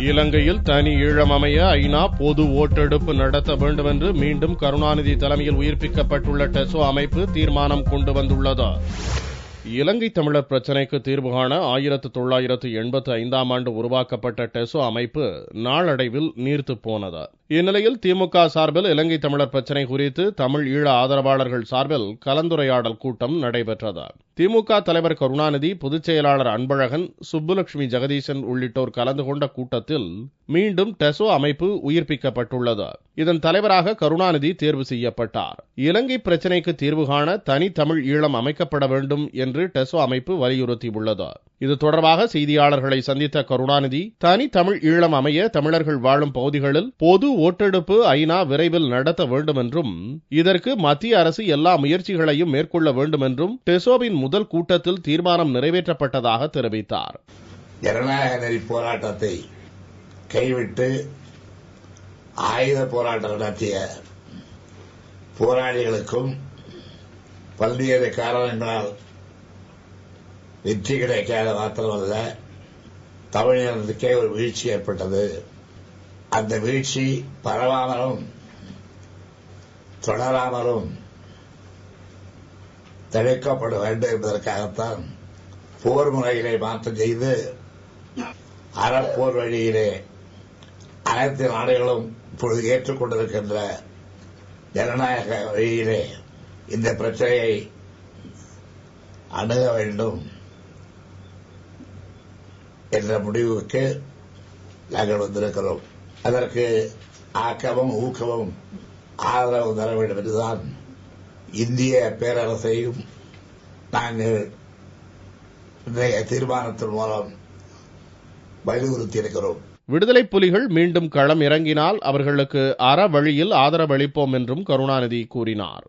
இலங்கையில் தனி ஈழம் அமைய ஐநா பொது ஓட்டெடுப்பு நடத்த வேண்டும் என்று மீண்டும் கருணாநிதி தலைமையில் உயிர்ப்பிக்கப்பட்டுள்ள டெசோ அமைப்பு தீர்மானம் கொண்டு வந்துள்ளது. இலங்கை தமிழர் பிரச்சினைக்கு தீர்வு காண 1985 ஆண்டு உருவாக்கப்பட்ட டெசோ அமைப்பு நாளடைவில் நீர்த்துப் போனது. இந்நிலையில் திமுக சார்பில் இலங்கை தமிழர் பிரச்சினை குறித்து தமிழ் ஈழ ஆதரவாளர்கள் சார்பில் கலந்துரையாடல் கூட்டம் நடைபெற்றது. திமுக தலைவர் கருணாநிதி, பொதுச் செயலாளர் அன்பழகன், சுப்புலட்சுமி ஜெகதீசன் உள்ளிட்டோர் கலந்து கொண்ட கூட்டத்தில் மீண்டும் டெசோ அமைப்பு உயிர்ப்பிக்கப்பட்டுள்ளது. இதன் தலைவராக கருணாநிதி தேர்வு செய்யப்பட்டார். இலங்கை பிரச்சினைக்கு தீர்வு காண தனி தமிழ் ஈழம் அமைக்கப்பட வேண்டும் என்று டெசோ அமைப்பு வலியுறுத்தியுள்ளது. இது தொடர்பாக செய்தியாளர்களை சந்தித்த கருணாநிதி, தனி தமிழ் ஈழம் அமைய தமிழர்கள் வாழும் பகுதிகளில் பொது ஓட்டெடுப்பு ஐநா விரைவில் நடத்த வேண்டும் என்றும், இதற்கு மத்திய அரசு எல்லா முயற்சிகளையும் மேற்கொள்ள வேண்டும் என்றும் டெசோவின் முதல் கூட்டத்தில் தீர்மானம் நிறைவேற்றப்பட்டதாக தெரிவித்தார். ஜனநாயக நெறி போராட்டத்தை கைவிட்டு ஆயுத போராட்டம் நடத்திய போராளிகளுக்கும் பல்வேறு காரணங்களால் வெற்றி கிடைக்காத மாத்திரமல்ல, தமிழினத்துக்கே ஒரு வீழ்ச்சி ஏற்பட்டது. அந்த வீழ்ச்சி பரவாமலும் தொடராமலும் தடுக்கப்பட வேண்டும் என்பதற்காகத்தான் போர் முறைகளை மாற்றம் செய்து அறப்போர் வழியிலே அனைத்து நாடுகளும் இப்பொழுது ஏற்றுக்கொண்டிருக்கின்ற ஜனநாயக வழியிலே இந்த பிரச்சனையை அணுக வேண்டும் என்ற முடிவுக்கு நாங்கள் வந்திருக்கிறோம். அதற்கு ஆக்கமும் ஊக்கமும் ஆதரவு தர வேண்டும் என்றுதான் இந்திய பேரரசையும் நாங்கள் இன்றைய தீர்மானத்தின் மூலம் வலியுறுத்தியிருக்கிறோம். விடுதலை புலிகள் மீண்டும் களம் இறங்கினால் அவர்களுக்கு அற வழியில் ஆதரவளிப்போம் என்றும் கருணாநிதி கூறினார்.